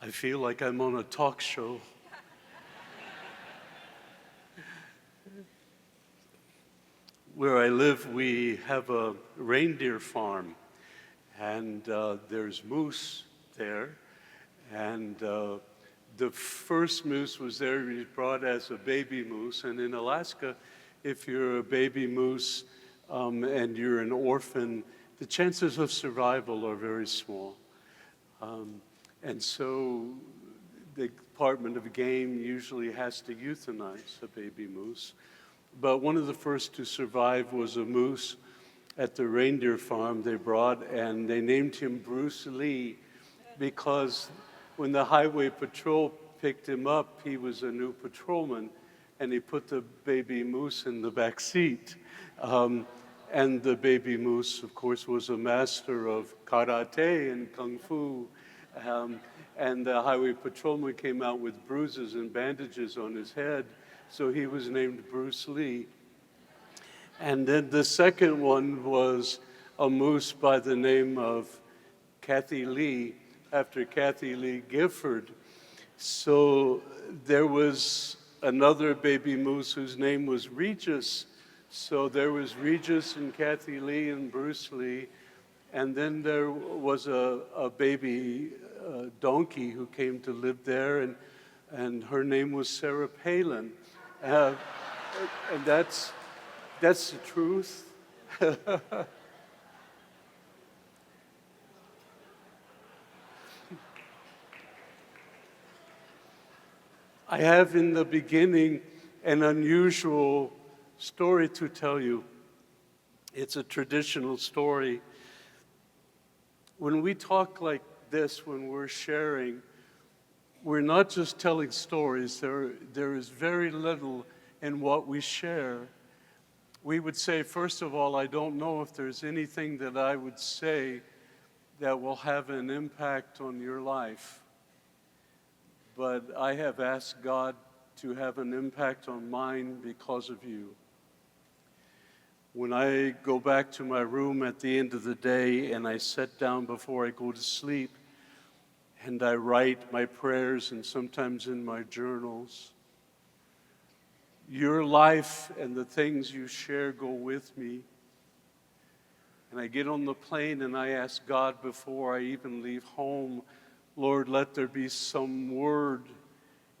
I feel like I'm on a talk show. Where I live, we have a reindeer farm, and there's moose there. And the first moose was there, he was brought as a baby moose. And in Alaska, if you're a baby moose and you're an orphan, the chances of survival are very small. And so the Department of Game usually has to euthanize a baby moose. But one of the first to survive was a moose at the reindeer farm they brought, and they named him Bruce Lee because when the highway patrol picked him up, he was a new patrolman, and he put the baby moose in the back seat. And the baby moose, of course, was a master of karate and kung fu. And the highway patrolman came out with bruises and bandages on his head, so he was named Bruce Lee. And then the second one was a moose by the name of Kathy Lee, after Kathy Lee Gifford. So there was another baby moose whose name was Regis. So there was Regis and Kathy Lee and Bruce Lee. And then there was a baby donkey who came to live there, and her name was Sarah Palin. And that's the truth. I have in the beginning an unusual story to tell you. It's a traditional story. When we talk like this, when we're sharing, we're not just telling stories. There is very little in what we share. We would say, first of all, I don't know if there's anything that I would say that will have an impact on your life. But I have asked God to have an impact on mine because of you. When I go back to my room at the end of the day and I sit down before I go to sleep and I write my prayers and sometimes in my journals, your life and the things you share go with me. And I get on the plane and I ask God before I even leave home, Lord, let there be some word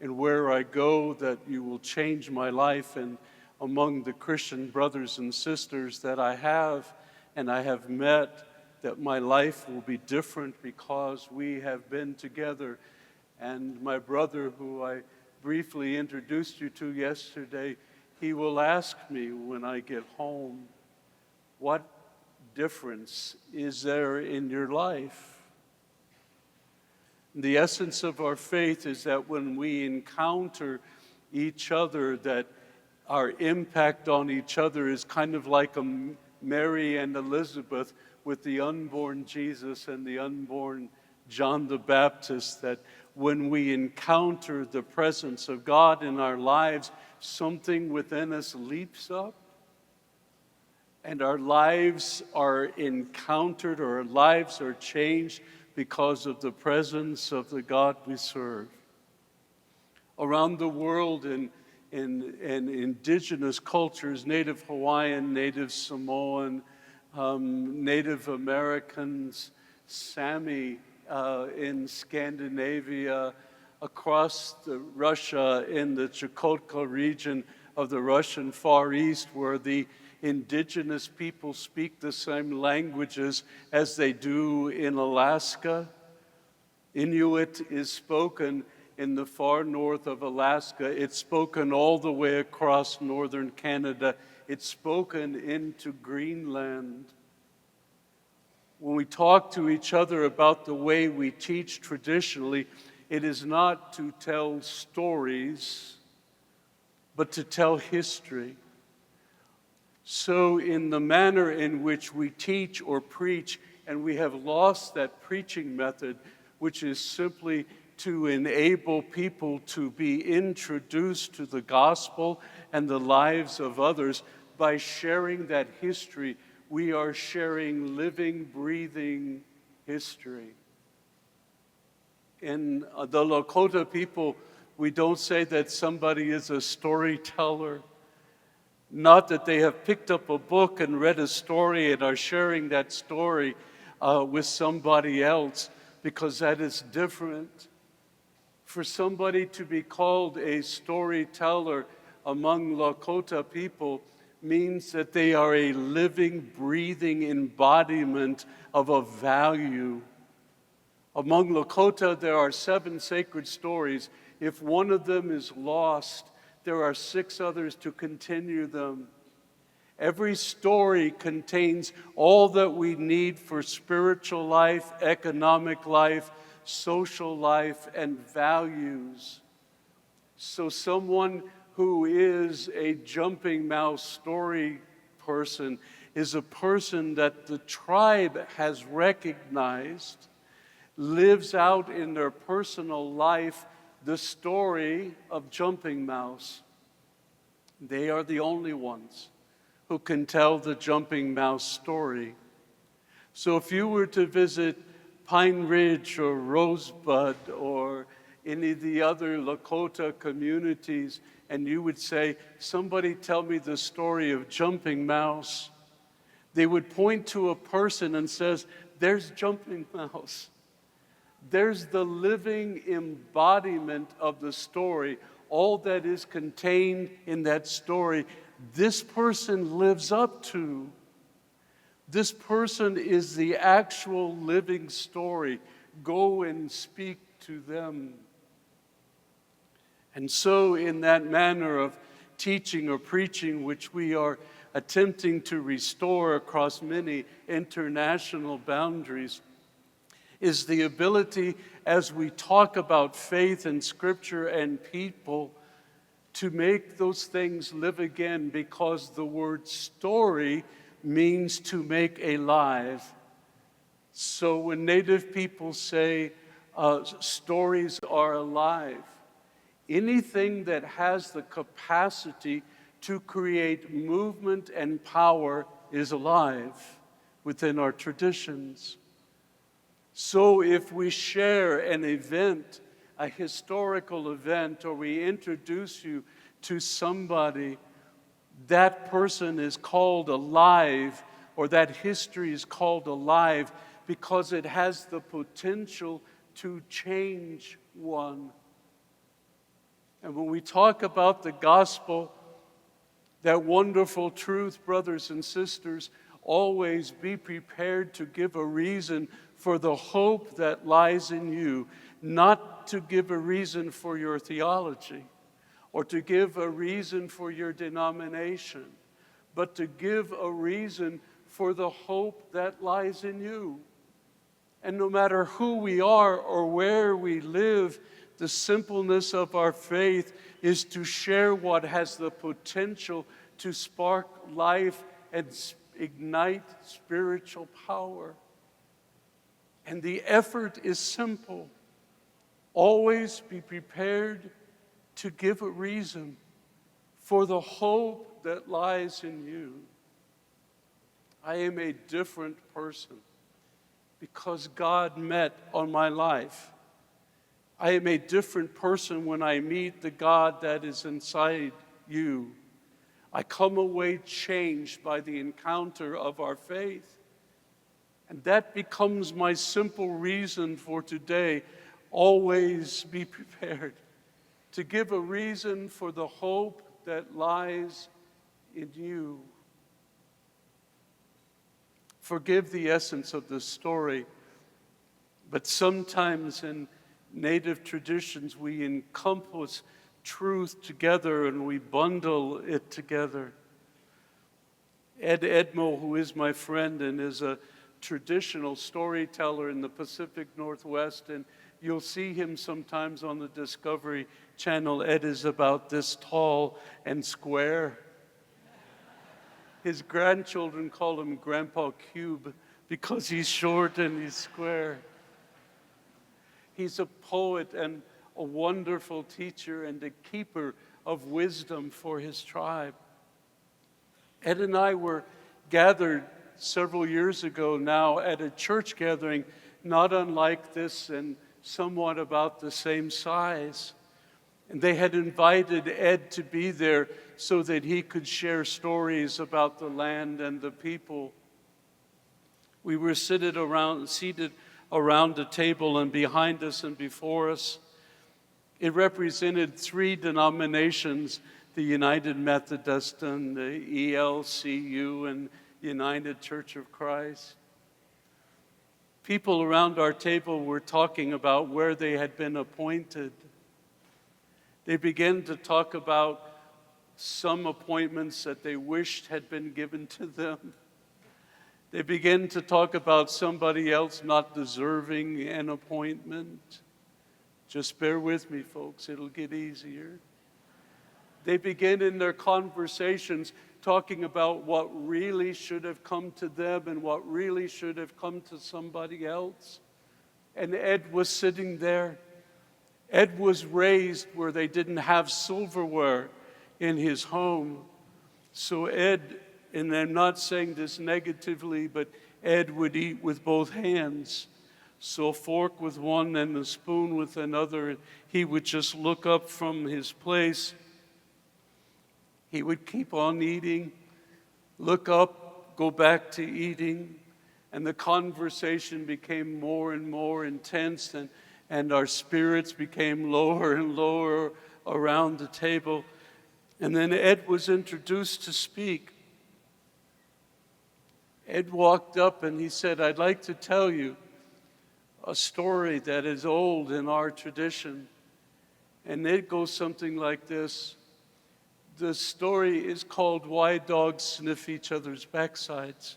in where I go that you will change my life and among the Christian brothers and sisters that I have and I have met, that my life will be different because we have been together. And my brother, who I briefly introduced you to yesterday, he will ask me when I get home, what difference is there in your life? The essence of our faith is that when we encounter each other, that our impact on each other is kind of like a Mary and Elizabeth with the unborn Jesus and the unborn John the Baptist, that when we encounter the presence of God in our lives, something within us leaps up, and our lives are encountered, or our lives are changed because of the presence of the God we serve. Around the world in indigenous cultures, Native Hawaiian, Native Samoan, Native Americans, Sami in Scandinavia, across Russia, in the Chukotka region of the Russian Far East, where the indigenous people speak the same languages as they do in Alaska. Inuit is spoken in the far north of Alaska. It's spoken all the way across northern Canada. It's spoken into Greenland. When we talk to each other about the way we teach traditionally, it is not to tell stories, but to tell history. So in the manner in which we teach or preach, and we have lost that preaching method, which is simply to enable people to be introduced to the gospel and the lives of others by sharing that history. We are sharing living, breathing history. In the Lakota people, we don't say that somebody is a storyteller. Not that they have picked up a book and read a story and are sharing that story with somebody else, because that is different. For somebody to be called a storyteller among Lakota people means that they are a living, breathing embodiment of a value. Among Lakota, there are 7 sacred stories. If one of them is lost, there are 6 others to continue them. Every story contains all that we need for spiritual life, economic life, social life, and values. So someone who is a jumping mouse story person is a person that the tribe has recognized, lives out in their personal life the story of Jumping Mouse. They are the only ones who can tell the Jumping Mouse story. So if you were to visit Pine Ridge or Rosebud or any of the other Lakota communities, and you would say, somebody tell me the story of Jumping Mouse, they would point to a person and says, there's Jumping Mouse. There's the living embodiment of the story. All that is contained in that story, this person lives up to. This person is the actual living story. Go and speak to them. And so in that manner of teaching or preaching, which we are attempting to restore across many international boundaries, is the ability, as we talk about faith and Scripture and people, to make those things live again, because the word story means to make alive. So when Native people say stories are alive, anything that has the capacity to create movement and power is alive within our traditions. So if we share an event, a historical event, or we introduce you to somebody, that person is called alive, or that history is called alive, because it has the potential to change one. And when we talk about the gospel, that wonderful truth, brothers and sisters, always be prepared to give a reason for the hope that lies in you, not to give a reason for your theology or to give a reason for your denomination, but to give a reason for the hope that lies in you. And no matter who we are or where we live, the simpleness of our faith is to share what has the potential to spark life and ignite spiritual power. And the effort is simple. Always be prepared to give a reason for the hope that lies in you. I am a different person because God met on my life. I am a different person when I meet the God that is inside you. I come away changed by the encounter of our faith. And that becomes my simple reason for today. Always be prepared to give a reason for the hope that lies in you. Forgive the essence of the story, but sometimes in Native traditions we encompass truth together and we bundle it together. Ed Edmo, who is my friend and is a traditional storyteller in the Pacific Northwest, and you'll see him sometimes on the Discovery Channel. Ed is about this tall and square. His grandchildren call him Grandpa Cube because he's short and he's square. He's a poet and a wonderful teacher and a keeper of wisdom for his tribe. Ed and I were gathered several years ago now at a church gathering not unlike this, and somewhat about the same size. And they had invited Ed to be there so that he could share stories about the land and the people. We were seated around a table, and behind us and before us, it represented three denominations: the United Methodist and the ELCU and United Church of Christ. People around our table were talking about where they had been appointed. They began to talk about some appointments that they wished had been given to them. They began to talk about somebody else not deserving an appointment. Just bear with me, folks, it'll get easier. They began in their conversations talking about what really should have come to them and what really should have come to somebody else. And Ed was sitting there. Ed was raised where they didn't have silverware in his home. So Ed, and I'm not saying this negatively, but Ed would eat with both hands. So a fork with one and a spoon with another. He would just look up from his place. He would keep on eating, look up, go back to eating, and the conversation became more and more intense, and our spirits became lower and lower around the table. And then Ed was introduced to speak. Ed walked up and he said, "I'd like to tell you a story that is old in our tradition." And it goes something like this. The story is called "Why Dogs Sniff Each Other's Backsides."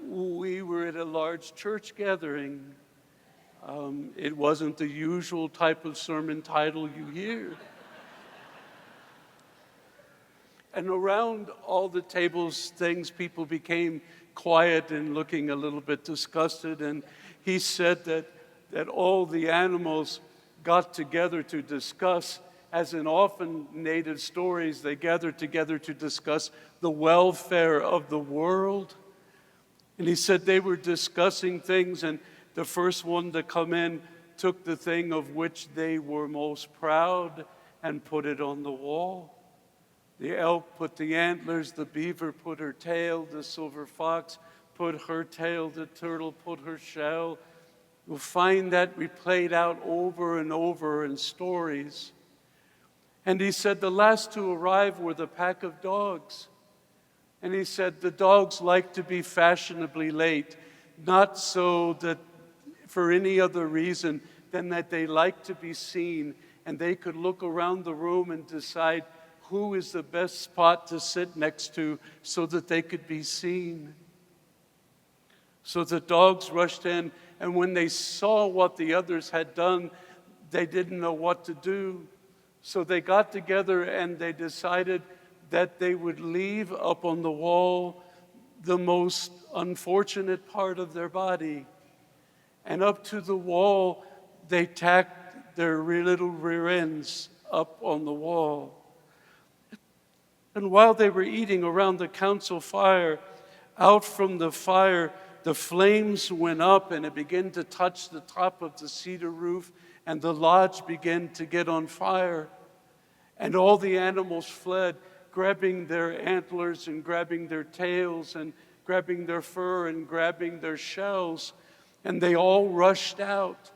We were at a large church gathering. It wasn't the usual type of sermon title you hear. And around all the tables, people became quiet and looking a little bit disgusted. And he said that all the animals got together to discuss, as in often native stories, they gathered together to discuss the welfare of the world. And he said they were discussing things, and the first one to come in took the thing of which they were most proud and put it on the wall. The elk put the antlers, the beaver put her tail, the silver fox put her tail, the turtle put her shell. You'll find that replayed out over and over in stories. And he said the last to arrive were the pack of dogs. And he said the dogs like to be fashionably late, not so that for any other reason than that they like to be seen, and they could look around the room and decide who is the best spot to sit next to so that they could be seen. So the dogs rushed in, and when they saw what the others had done, they didn't know what to do. So they got together and they decided that they would leave up on the wall the most unfortunate part of their body. And up to the wall, they tacked their little rear ends up on the wall. And while they were eating around the council fire, out from the fire, the flames went up and it began to touch the top of the cedar roof, and the lodge began to get on fire. And all the animals fled, grabbing their antlers and grabbing their tails and grabbing their fur and grabbing their shells, and they all rushed out.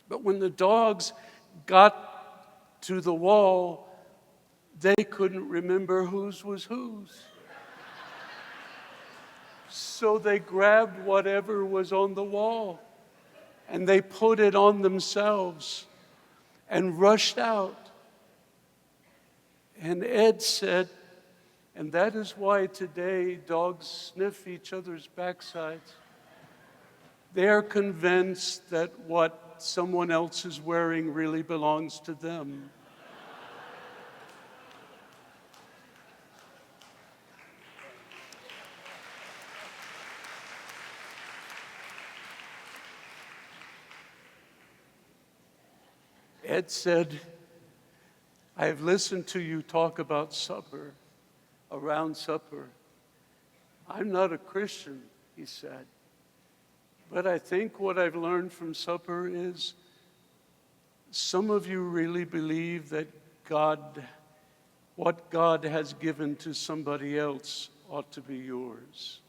But when the dogs got to the wall, they couldn't remember whose was whose. So they grabbed whatever was on the wall and they put it on themselves and rushed out. And Ed said, and that is why today dogs sniff each other's backsides. They are convinced that what someone else is wearing really belongs to them. Ed said, I have listened to you talk about supper, around supper. I'm not a Christian, he said, But I think what I've learned from supper is some of you really believe that what God has given to somebody else ought to be yours.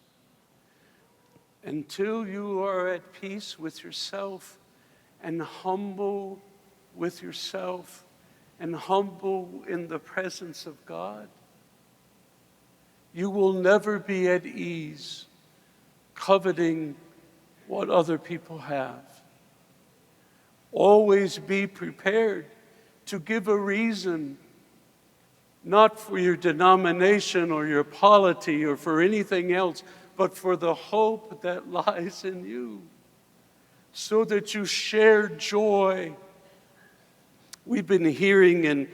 Until you are at peace with yourself and humble with yourself and humble in the presence of God, you will never be at ease coveting what other people have. Always be prepared to give a reason, not for your denomination or your polity or for anything else, but for the hope that lies in you, so that you share joy. We've been hearing and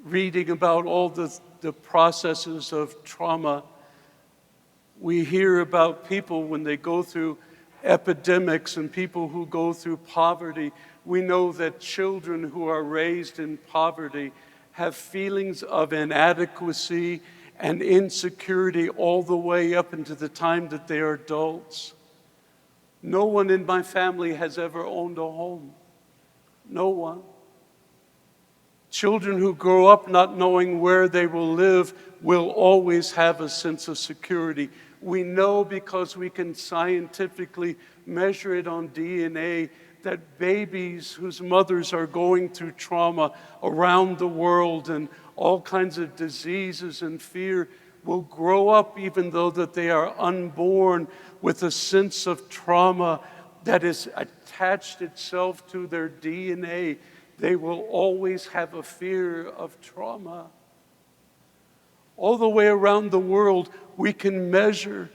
reading about all the processes of trauma. We hear about people when they go through epidemics and people who go through poverty. We know that children who are raised in poverty have feelings of inadequacy and insecurity all the way up into the time that they are adults. No one in my family has ever owned a home. No one. Children who grow up not knowing where they will live will always have a sense of security. We know because we can scientifically measure it on DNA that babies whose mothers are going through trauma around the world and all kinds of diseases and fear will grow up, even though that they are unborn, with a sense of trauma that has attached itself to their DNA. They will always have a fear of trauma. All the way around the world, we can measure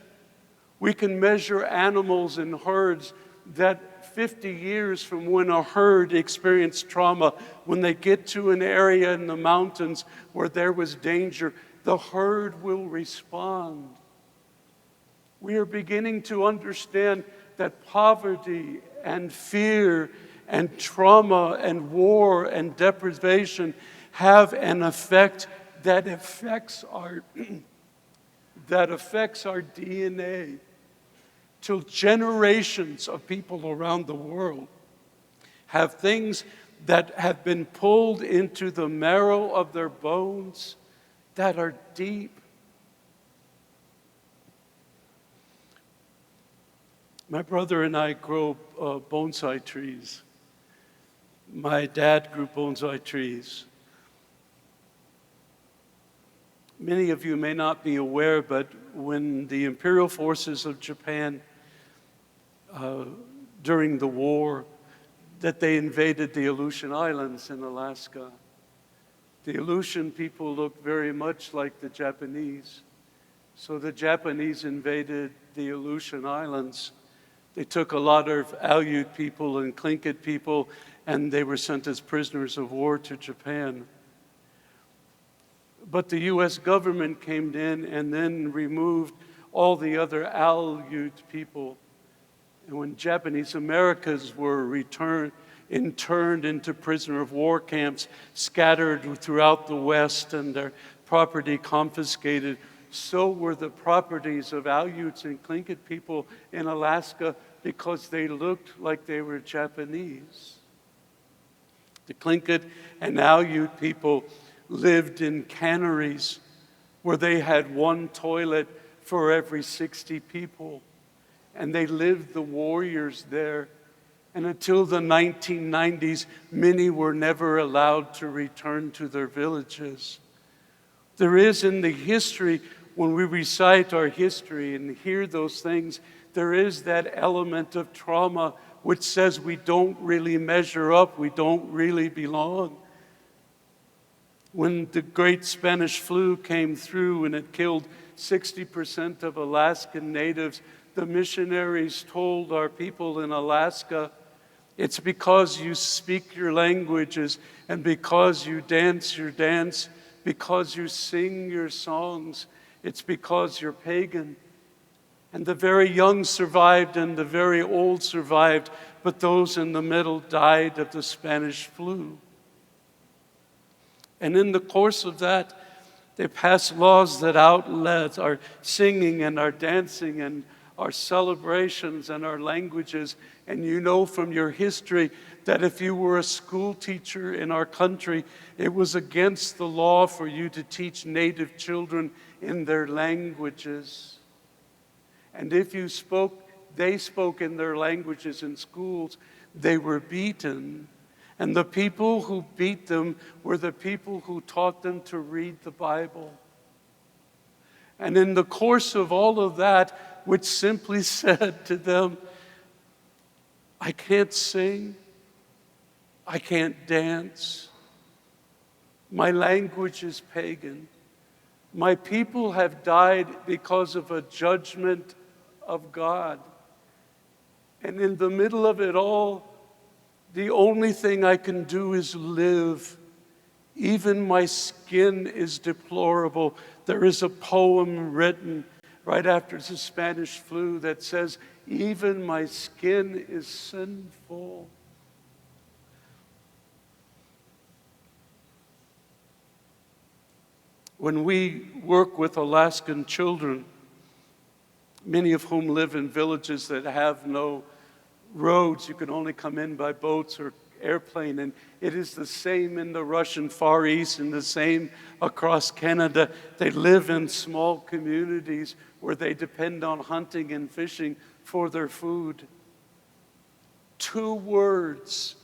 animals in herds that 50 years from when a herd experienced trauma, when they get to an area in the mountains where there was danger, the herd will respond. We are beginning to understand that poverty and fear and trauma and war and deprivation have an effect that affects our DNA. Till generations of people around the world have things that have been pulled into the marrow of their bones that are deep. My brother and I grow bonsai trees. My dad grew bonsai trees. Many of you may not be aware, but when the imperial forces of Japan during the war, that they invaded the Aleutian Islands in Alaska. The Aleutian people look very much like the Japanese. So the Japanese invaded the Aleutian Islands. They took a lot of Aleut people and Tlingit people, and they were sent as prisoners of war to Japan. But the U.S. government came in and then removed all the other Aleut people. And when Japanese Americans were interned into prisoner of war camps, scattered throughout the West and their property confiscated, so were the properties of Aleuts and Tlingit people in Alaska because they looked like they were Japanese. The Tlingit and Aleut people lived in canneries where they had one toilet for every 60 people. And they lived the warriors there. And until the 1990s, many were never allowed to return to their villages. There is in the history, when we recite our history and hear those things, there is that element of trauma which says we don't really measure up, we don't really belong. When the great Spanish flu came through and it killed 60% of Alaskan natives, the missionaries told our people in Alaska, it's because you speak your languages and because you dance your dance, because you sing your songs, it's because you're pagan. And the very young survived and the very old survived, but those in the middle died of the Spanish flu. And in the course of that, they passed laws that outlawed our singing and our dancing and our celebrations and our languages. And you know from your history that if you were a school teacher in our country, it was against the law for you to teach native children in their languages. And if they spoke in their languages in schools, they were beaten. And the people who beat them were the people who taught them to read the Bible. And in the course of all of that, which simply said to them, I can't sing, I can't dance, my language is pagan, my people have died because of a judgment of God. And in the middle of it all, the only thing I can do is live. Even my skin is deplorable. There is a poem written right after the Spanish flu that says, even my skin is sinful. When we work with Alaskan children, many of whom live in villages that have no roads, you can only come in by boats or airplane, and it is the same in the Russian Far East and the same across Canada. They live in small communities where they depend on hunting and fishing for their food. 2 words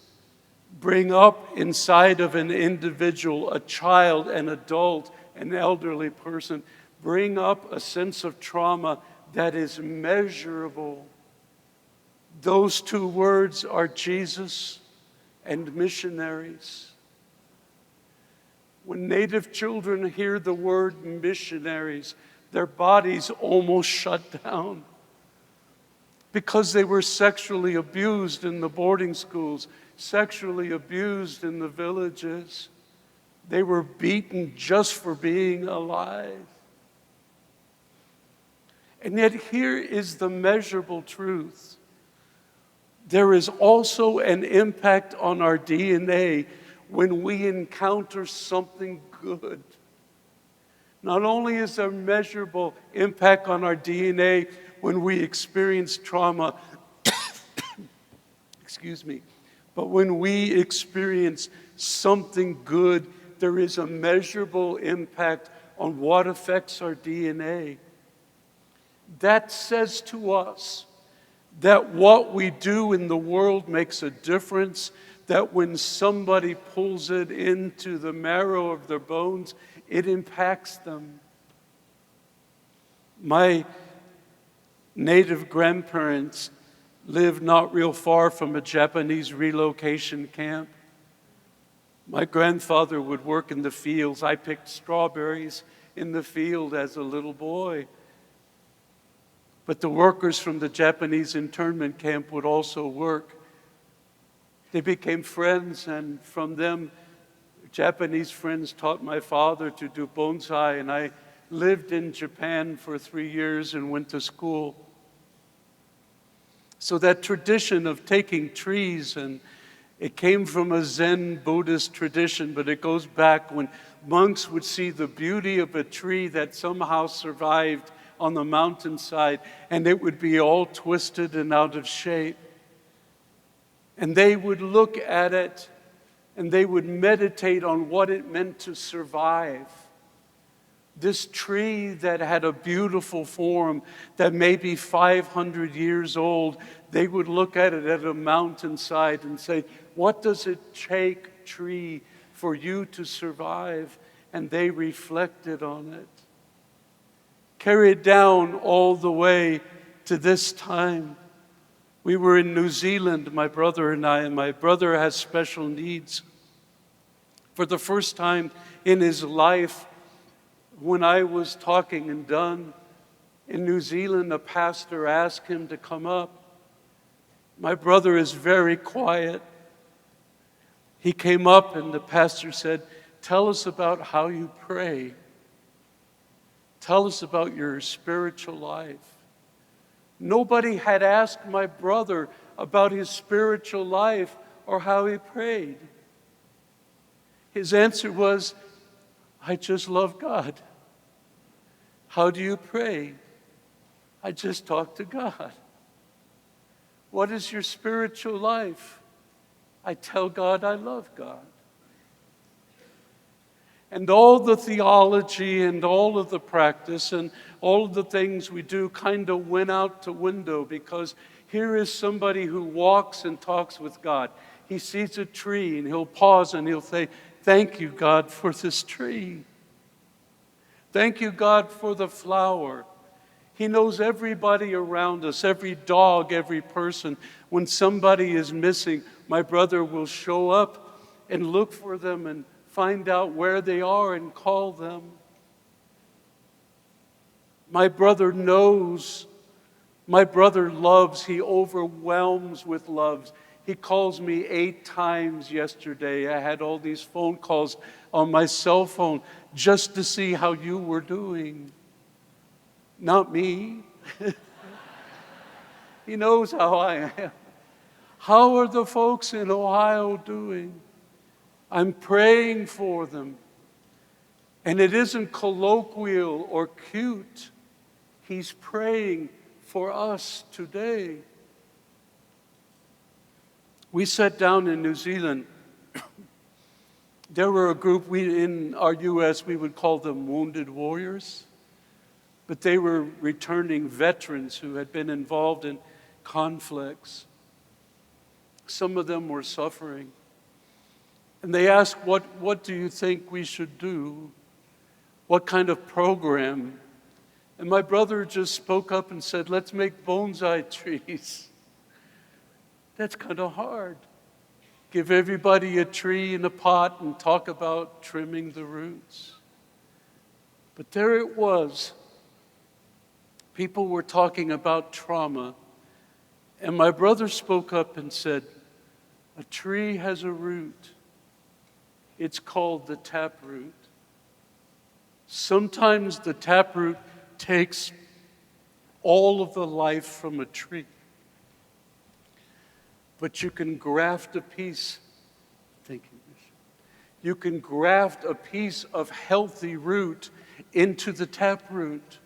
bring up inside of an individual, a child, an adult, an elderly person, bring up a sense of trauma that is measurable. Those 2 words are Jesus and missionaries. When Native children hear the word missionaries, their bodies almost shut down because they were sexually abused in the boarding schools, sexually abused in the villages. They were beaten just for being alive. And yet here is the measurable truth. There is also an impact on our DNA when we encounter something good. Not only is there measurable impact on our DNA when we experience trauma, excuse me, but when we experience something good, there is a measurable impact on what affects our DNA. That says to us that what we do in the world makes a difference, that when somebody pulls it into the marrow of their bones, it impacts them. My native grandparents lived not real far from a Japanese relocation camp. My grandfather would work in the fields. I picked strawberries in the field as a little boy. But the workers from the Japanese internment camp would also work. They became friends, and from them, Japanese friends taught my father to do bonsai, and I lived in Japan for 3 years and went to school. So that tradition of taking trees, and it came from a Zen Buddhist tradition, but it goes back when monks would see the beauty of a tree that somehow survived on the mountainside, and it would be all twisted and out of shape. And they would look at it, and they would meditate on what it meant to survive. This tree that had a beautiful form that may be 500 years old, they would look at it at a mountainside and say, what does it take, tree, for you to survive? And they reflected on it. Carried down all the way to this time. We were in New Zealand, my brother and I, and my brother has special needs. For the first time in his life, when I was talking and done, in New Zealand, a pastor asked him to come up. My brother is very quiet. He came up and the pastor said, tell us about how you pray. Tell us about your spiritual life. Nobody had asked my brother about his spiritual life or how he prayed. His answer was, I just love God. How do you pray? I just talk to God. What is your spiritual life? I tell God I love God. And all the theology and all of the practice and all of the things we do kind of went out the window, because here is somebody who walks and talks with God. He sees a tree and he'll pause and he'll say, "Thank you, God, for this tree. Thank you, God, for the flower." He knows everybody around us, every dog, every person. When somebody is missing, my brother will show up and look for them and find out where they are and call them. My brother knows. My brother loves. He overwhelms with love. He calls me 8 times yesterday. I had all these phone calls on my cell phone just to see how you were doing. Not me. He knows how I am. How are the folks in Ohio doing? I'm praying for them. And it isn't colloquial or cute. He's praying for us today. We sat down in New Zealand. There were a group, in our U.S., we would call them wounded warriors. But they were returning veterans who had been involved in conflicts. Some of them were suffering. And they asked, what do you think we should do? What kind of program? And my brother just spoke up and said, let's make bonsai trees. That's kind of hard. Give everybody a tree in a pot and talk about trimming the roots. But there it was. People were talking about trauma. And my brother spoke up and said, a tree has a root. It's called the taproot. Sometimes the taproot takes all of the life from a tree. But you can graft a piece. Thank you. You can graft a piece of healthy root into the taproot.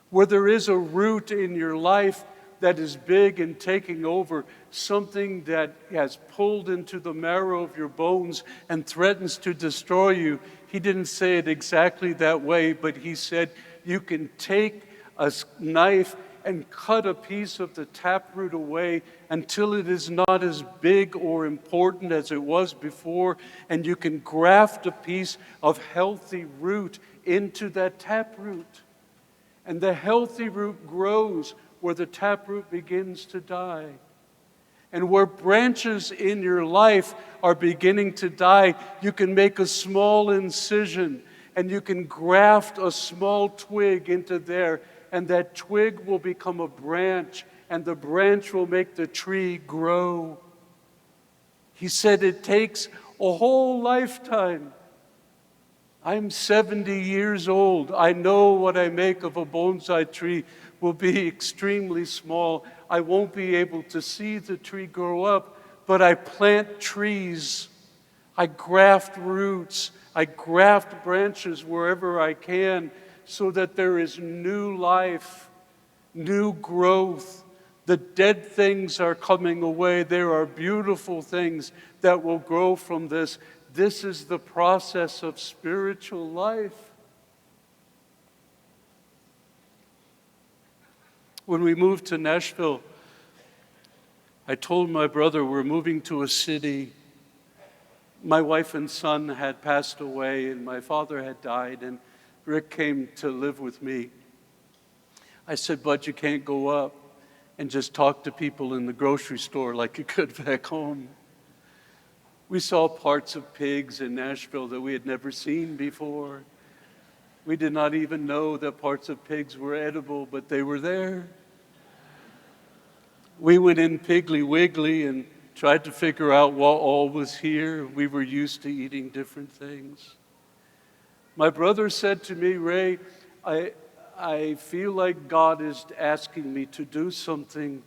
Where there is a root in your life that is big and taking over, something that has pulled into the marrow of your bones and threatens to destroy you. He didn't say it exactly that way, but he said you can take a knife and cut a piece of the taproot away until it is not as big or important as it was before, and you can graft a piece of healthy root into that taproot. And the healthy root grows where the taproot begins to die. And where branches in your life are beginning to die, you can make a small incision and you can graft a small twig into there, and that twig will become a branch, and the branch will make the tree grow. He said it takes a whole lifetime. I'm 70 years old. I know what I make of a bonsai tree will be extremely small. I won't be able to see the tree grow up, but I plant trees. I graft roots. I graft branches wherever I can so that there is new life, new growth. The dead things are coming away. There are beautiful things that will grow from this. This is the process of spiritual life. When we moved to Nashville, I told my brother we're moving to a city. My wife and son had passed away, and my father had died, and Rick came to live with me. I said, "Bud, you can't go up and just talk to people in the grocery store like you could back home." We saw parts of pigs in Nashville that we had never seen before. We did not even know that parts of pigs were edible, but they were there. We went in Piggly Wiggly and tried to figure out what all was here. We were used to eating different things. My brother said to me, "Ray, I feel like God is asking me to do something."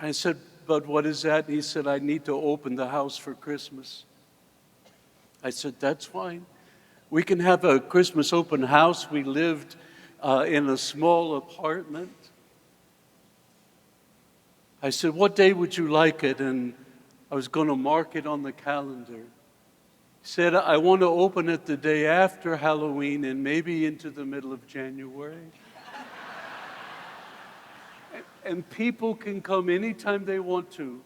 I said, "But what is that?" And he said, "I need to open the house for Christmas." I said, "That's fine. We can have a Christmas open house. We lived in a small apartment. I said, what day would you like it? And I was going to mark it on the calendar. He said, I want to open it the day after Halloween and maybe into the middle of January. And people can come anytime they want to.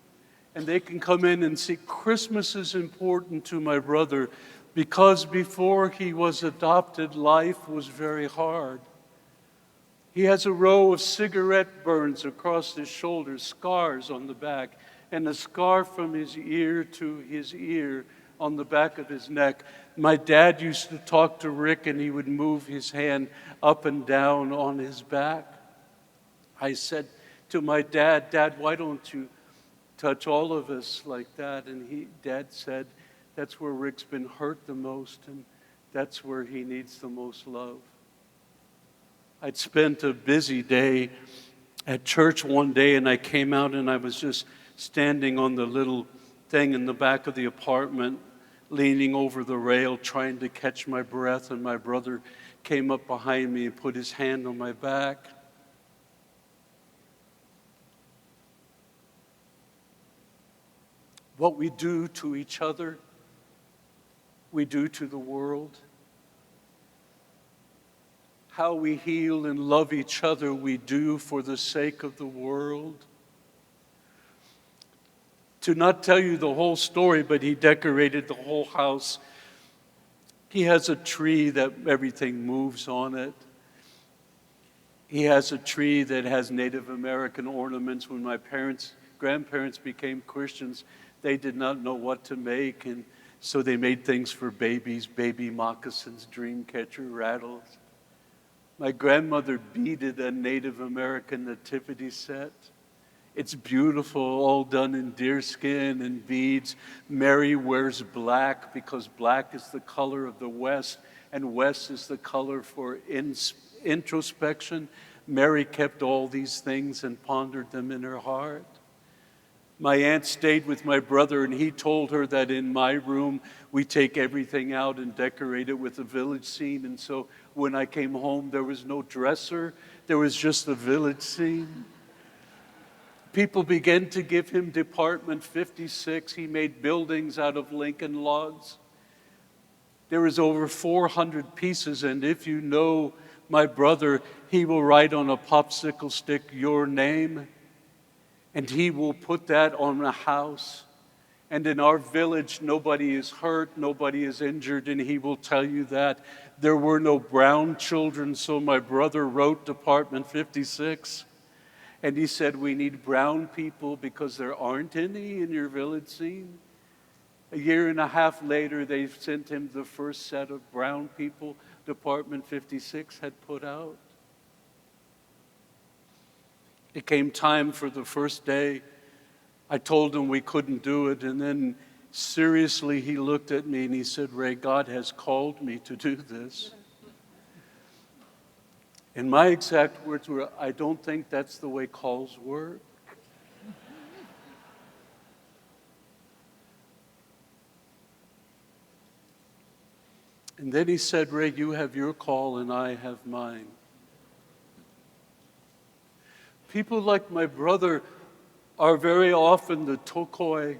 And they can come in and see. Christmas is important to my brother because before he was adopted, life was very hard. He has a row of cigarette burns across his shoulders, scars on the back, and a scar from his ear to his ear on the back of his neck. My dad used to talk to Rick, and he would move his hand up and down on his back. I said to my dad, Dad, why don't you touch all of us like that? And Dad said, that's where Rick's been hurt the most, and that's where he needs the most love. I'd spent a busy day at church one day, and I came out and I was just standing on the little thing in the back of the apartment, leaning over the rail, trying to catch my breath, and my brother came up behind me and put his hand on my back. What we do to each other, we do to the world. How we heal and love each other, we do for the sake of the world. To not tell you the whole story, but he decorated the whole house. He has a tree that everything moves on it. He has a tree that has Native American ornaments. When my grandparents became Christians, they did not know what to make, and so they made things for babies, baby moccasins, dream catcher, rattles. My grandmother beaded a Native American nativity set. It's beautiful, all done in deerskin and beads. Mary wears black because black is the color of the West, and West is the color for introspection. Mary kept all these things and pondered them in her heart. My aunt stayed with my brother, and he told her that in my room, we take everything out and decorate it with a village scene. And so when I came home, there was no dresser. There was just a village scene. People began to give him Department 56. He made buildings out of Lincoln logs. There was over 400 pieces, and if you know my brother, he will write on a popsicle stick your name. And he will put that on a house. And in our village, nobody is hurt, nobody is injured, and he will tell you that. There were no brown children, so my brother wrote Department 56. And he said, we need brown people because there aren't any in your village scene. A year and a half later, they sent him the first set of brown people Department 56 had put out. It came time for the first day. I told him we couldn't do it, and then seriously he looked at me and he said, Ray, God has called me to do this. And my exact words were, I don't think that's the way calls work. And then he said, Ray, you have your call and I have mine. People like my brother are very often the tokoi.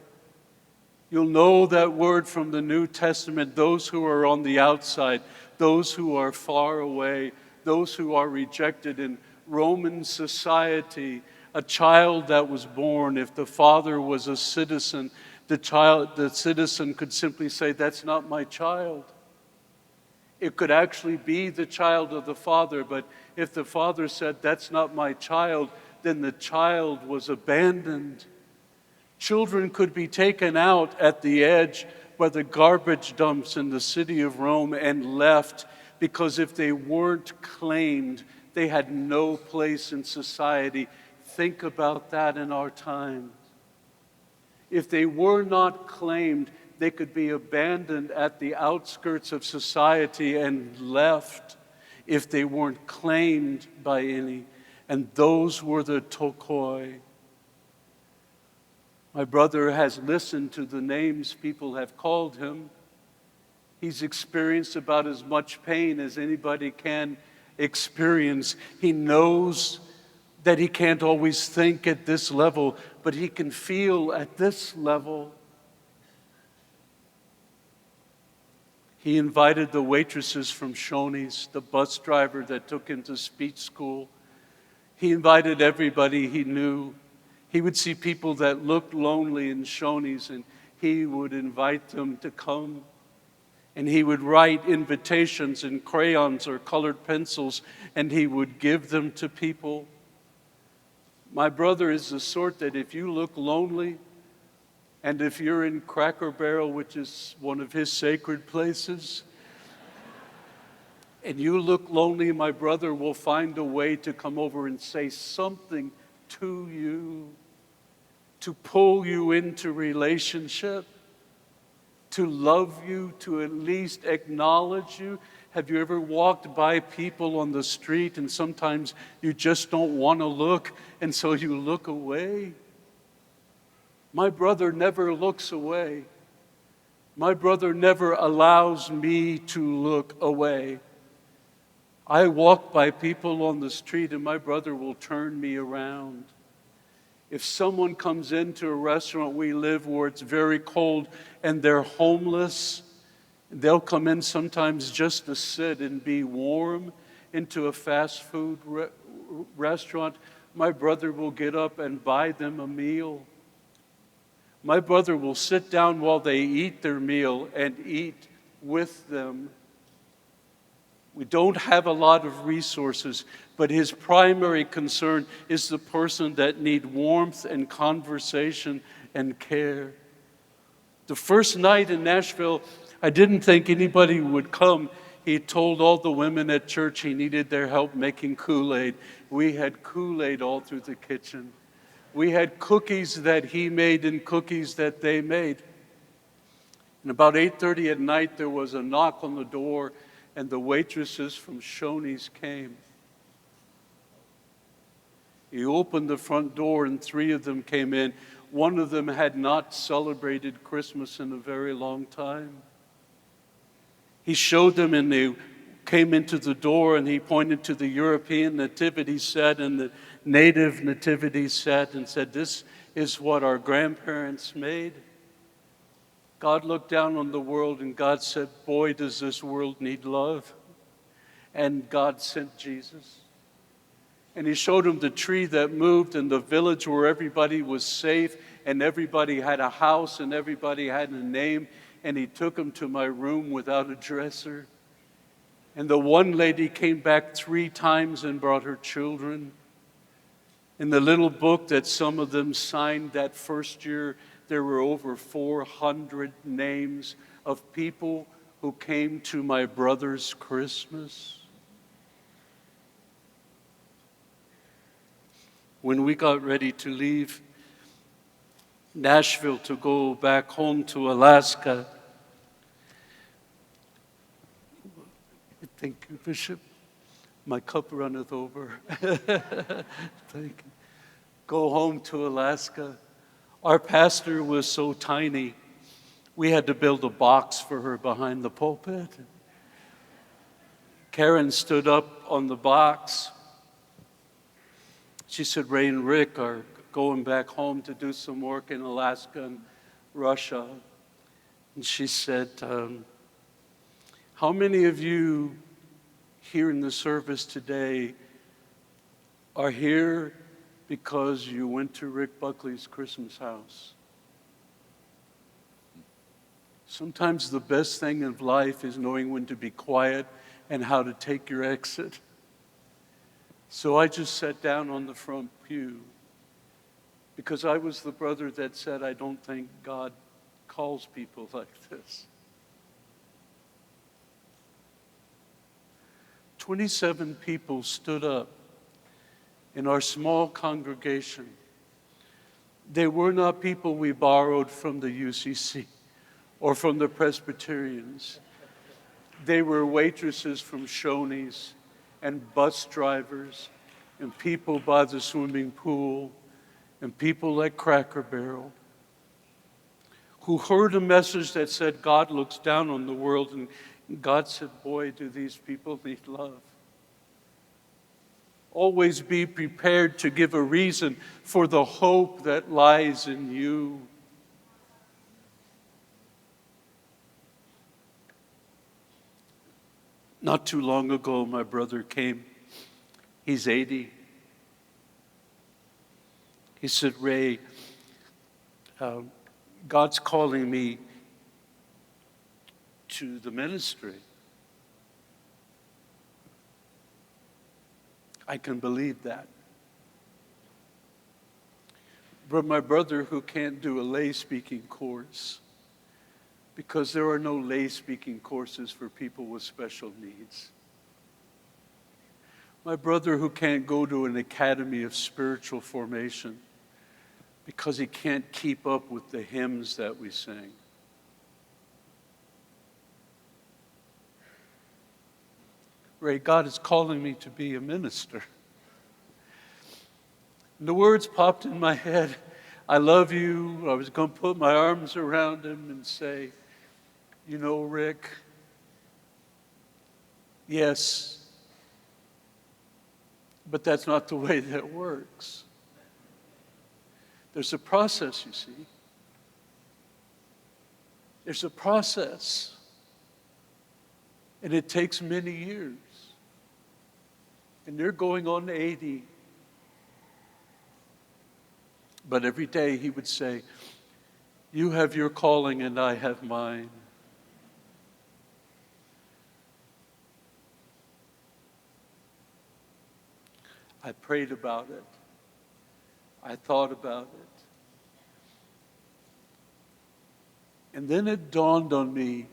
You'll know that word from the New Testament, those who are on the outside, those who are far away, those who are rejected. In Roman society, a child that was born, if the father was a citizen, the citizen could simply say, that's not my child. It could actually be the child of the father, but if the father said, that's not my child, then the child was abandoned. Children could be taken out at the edge by the garbage dumps in the city of Rome and left because if they weren't claimed, they had no place in society. Think about that in our time. If they were not claimed, they could be abandoned at the outskirts of society and left if they weren't claimed by any. And those were the tokoi. My brother has listened to the names people have called him. He's experienced about as much pain as anybody can experience. He knows that he can't always think at this level, but he can feel at this level. He invited the waitresses from Shoney's, the bus driver that took him to speech school. He invited everybody he knew. He would see people that looked lonely in Shoney's, and he would invite them to come. And he would write invitations in crayons or colored pencils, and he would give them to people. My brother is the sort that if you look lonely, and if you're in Cracker Barrel, which is one of his sacred places, and you look lonely, my brother will find a way to come over and say something to you, to pull you into relationship, to love you, to at least acknowledge you. Have you ever walked by people on the street and sometimes you just don't want to look, and so you look away? My brother never looks away. My brother never allows me to look away. I walk by people on the street and my brother will turn me around. If someone comes into a restaurant we live where it's very cold and they're homeless, they'll come in sometimes just to sit and be warm into a fast food restaurant. My brother will get up and buy them a meal. My brother will sit down while they eat their meal and eat with them. We don't have a lot of resources, but his primary concern is the person that need warmth and conversation and care. The first night in Nashville, I didn't think anybody would come. He told all the women at church he needed their help making Kool-Aid. We had Kool-Aid all through the kitchen. We had cookies that he made and cookies that they made. And about 8:30 at night, there was a knock on the door, and the waitresses from Shoney's came. He opened the front door, and 3 of them came in. One of them had not celebrated Christmas in a very long time. He showed them, and they came into the door, and he pointed to the European nativity set and the native nativity set and said, "This is what our grandparents made." God looked down on the world and God said, "Boy, does this world need love." And God sent Jesus. And he showed him the tree that moved and the village where everybody was safe and everybody had a house and everybody had a name. And he took him to my room without a dresser. And the one lady came back 3 times and brought her children. In the little book that some of them signed that first year, there were over 400 names of people who came to my brother's Christmas. When we got ready to leave Nashville to go back home to Alaska, thank you, Bishop. My cup runneth over. Thank you. Go home to Alaska. Our pastor was so tiny, we had to build a box for her behind the pulpit. Karen stood up on the box. She said, "Ray and Rick are going back home to do some work in Alaska and Russia." And she said, "How many of you here in the service today are here because you went to Rick Buckley's Christmas house?" Sometimes the best thing in life is knowing when to be quiet and how to take your exit. So I just sat down on the front pew because I was the brother that said, "I don't think God calls people like this." 27 people stood up in our small congregation. They were not people we borrowed from the UCC or from the Presbyterians. They were waitresses from Shoney's and bus drivers and people by the swimming pool and people at Cracker Barrel who heard a message that said God looks down on the world, and God said, boy, do these people need love. Always be prepared to give a reason for the hope that lies in you. Not too long ago, my brother came. He's 80. He said, Ray, God's calling me to the ministry. I can believe that. But my brother, who can't do a lay speaking course, because there are no lay speaking courses for people with special needs. My brother, who can't go to an academy of spiritual formation because he can't keep up with the hymns that we sing. Ray, God is calling me to be a minister. And the words popped in my head. I love you. I was going to put my arms around him and say, you know, Rick, yes, but that's not the way that works. There's a process, you see. There's a process. And it takes many years. And they're going on 80. But every day he would say, you have your calling and I have mine. I prayed about it. I thought about it. And then it dawned on me,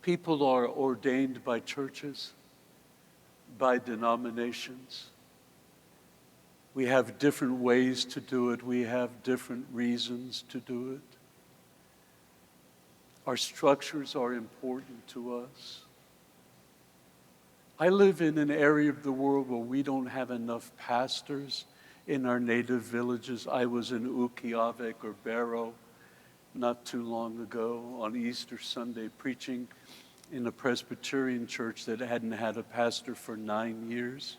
people are ordained by churches, by denominations. We have different ways to do it. We have different reasons to do it. Our structures are important to us. I live in an area of the world where we don't have enough pastors in our native villages. I was in Ukiavik or Barrow not too long ago on Easter Sunday preaching in a Presbyterian church that hadn't had a pastor for 9 years.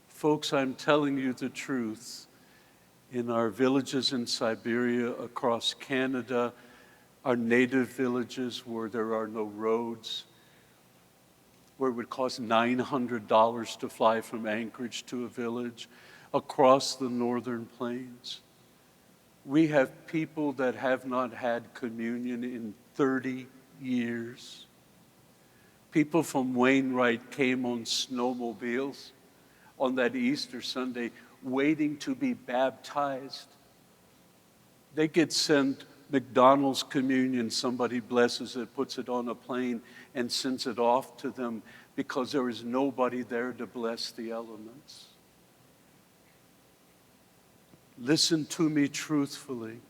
Folks, I'm telling you the truth. In our villages in Siberia, across Canada, our native villages where there are no roads, where it would cost $900 to fly from Anchorage to a village, across the northern plains. We have people that have not had communion in 30 years. People from Wainwright came on snowmobiles on that Easter Sunday waiting to be baptized. They get sent McDonald's communion, somebody blesses it, puts it on a plane, and sends it off to them because there is nobody there to bless the elements. Listen to me truthfully.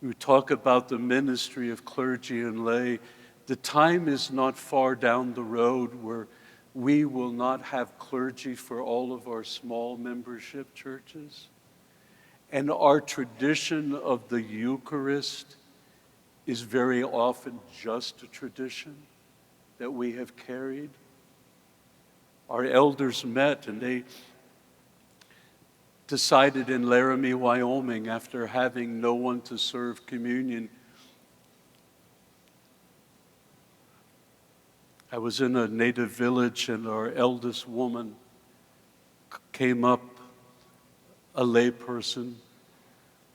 We talk about the ministry of clergy and lay. The time is not far down the road where we will not have clergy for all of our small membership churches. And our tradition of the Eucharist is very often just a tradition that we have carried. Our elders met and they decided in Laramie, Wyoming, after having no one to serve communion. I was in a native village and our eldest woman came up, a layperson.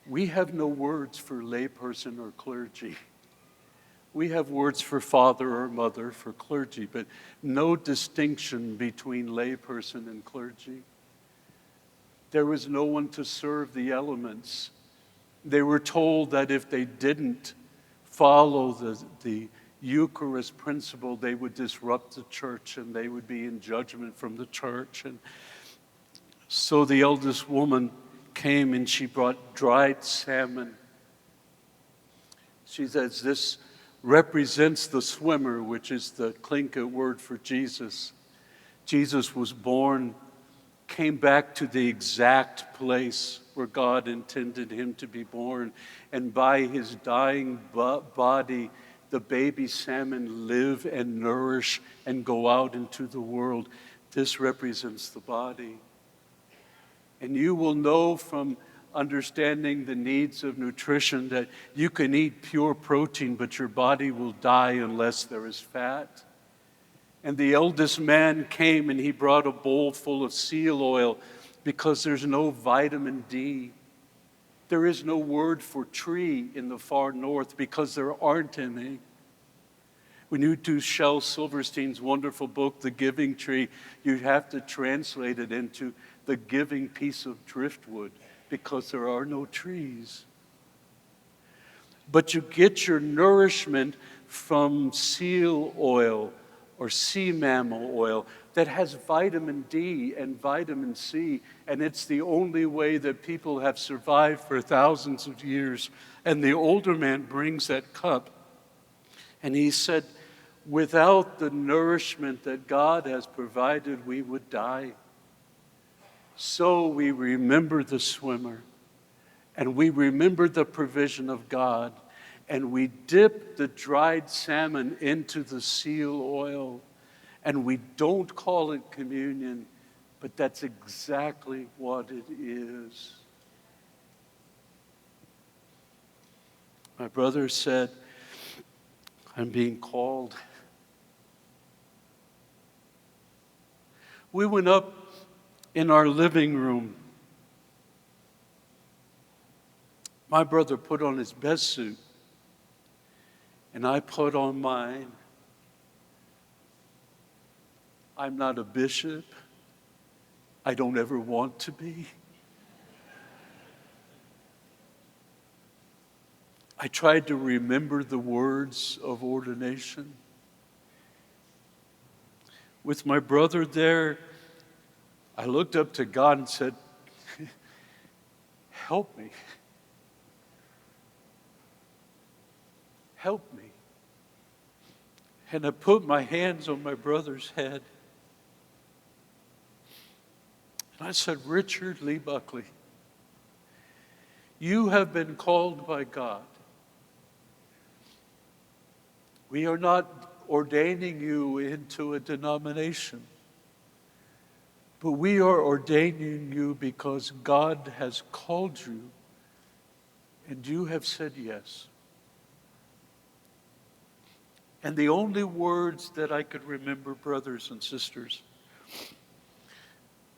We have no words for layperson or clergy. We have words for father or mother, for clergy, but no distinction between layperson and clergy. There was no one to serve the elements. They were told that if they didn't follow the Eucharist principle, they would disrupt the church and they would be in judgment from the church. And so the eldest woman came and she brought dried salmon. She says, this represents the swimmer, which is the Tlingit word for Jesus. Jesus was born came back to the exact place where God intended him to be born. And by his dying body, the baby salmon live and nourish and go out into the world. This represents the body. And you will know from understanding the needs of nutrition that you can eat pure protein, but your body will die unless there is fat. And the eldest man came and he brought a bowl full of seal oil because there's no vitamin D. There is no word for tree in the far north because there aren't any. When you do Shel Silverstein's wonderful book, The Giving Tree, you have to translate it into the giving piece of driftwood because there are no trees. But you get your nourishment from seal oil or sea mammal oil that has vitamin D and vitamin C, and it's the only way that people have survived for thousands of years. And the older man brings that cup, and he said, without the nourishment that God has provided, we would die. So we remember the swimmer, and we remember the provision of God, and we dip the dried salmon into the seal oil, and we don't call it communion, but that's exactly what it is. My brother said, I'm being called. We went up in our living room. My brother put on his best suit, and I put on mine. I'm not a bishop. I don't ever want to be. I tried to remember the words of ordination. With my brother there, I looked up to God and said, help me. Help me. And I put my hands on my brother's head. And I said, Richard Lee Buckley, you have been called by God. We are not ordaining you into a denomination, but we are ordaining you because God has called you, and you have said yes. And the only words that I could remember, brothers and sisters,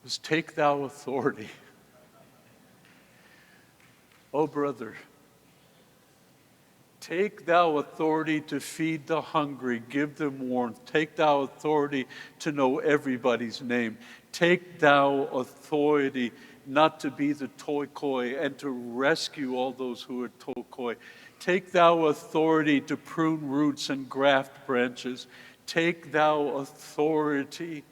was take thou authority. Oh, brother, take thou authority to feed the hungry, give them warmth. Take thou authority to know everybody's name. Take thou authority not to be the toy and to rescue all those who are toy. Take thou authority to prune roots and graft branches. Take thou authority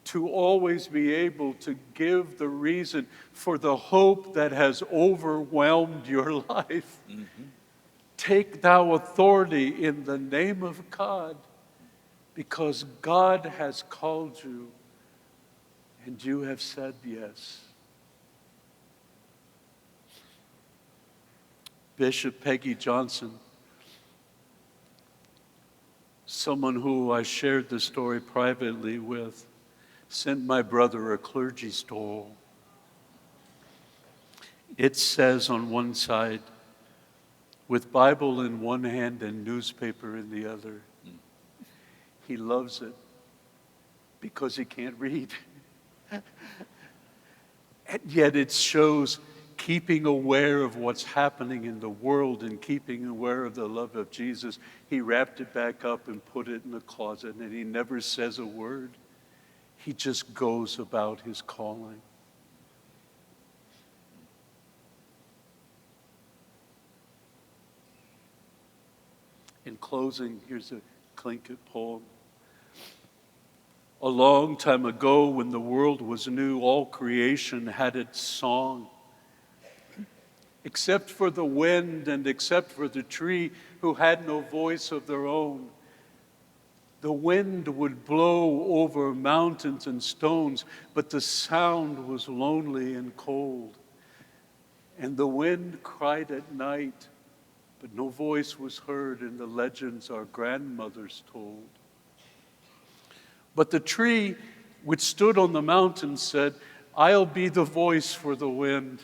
to always be able to give the reason for the hope that has overwhelmed your life. Mm-hmm. Take thou authority in the name of God, because God has called you and you have said yes. Bishop Peggy Johnson, someone who I shared the story privately with, sent my brother a clergy stole. It says on one side, with Bible in one hand and newspaper in the other. He loves it because he can't read. And yet it shows keeping aware of what's happening in the world and keeping aware of the love of Jesus. He wrapped it back up and put it in the closet, and he never says a word. He just goes about his calling. In closing, here's a Tlingit poem. A long time ago, when the world was new, all creation had its song. Except for the wind and except for the tree, who had no voice of their own. The wind would blow over mountains and stones, but the sound was lonely and cold. And the wind cried at night, but no voice was heard in the legends our grandmothers told. But the tree which stood on the mountain said, I'll be the voice for the wind.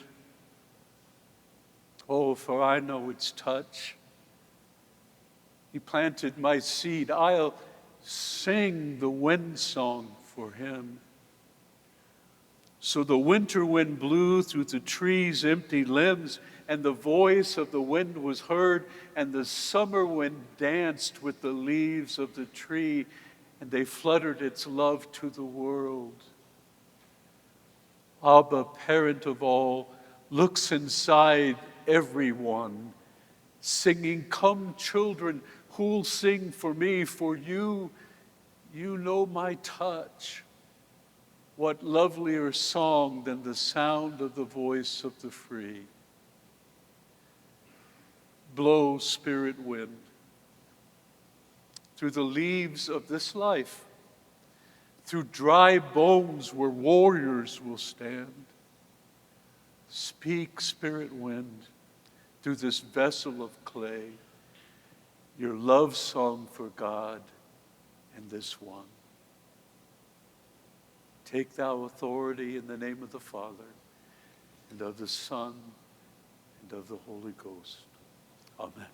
Oh, for I know its touch. He planted my seed. I'll sing the wind song for him. So the winter wind blew through the tree's empty limbs, and the voice of the wind was heard, and the summer wind danced with the leaves of the tree, and they fluttered its love to the world. Abba, parent of all, looks inside everyone, singing, come children, who'll sing for me, for you know my touch. What lovelier song than the sound of the voice of the free? Blow, spirit wind, through the leaves of this life, through dry bones where warriors will stand. Speak, spirit wind, through this vessel of clay, your love song for God and this one. Take thou authority in the name of the Father, and of the Son, and of the Holy Ghost. Amen.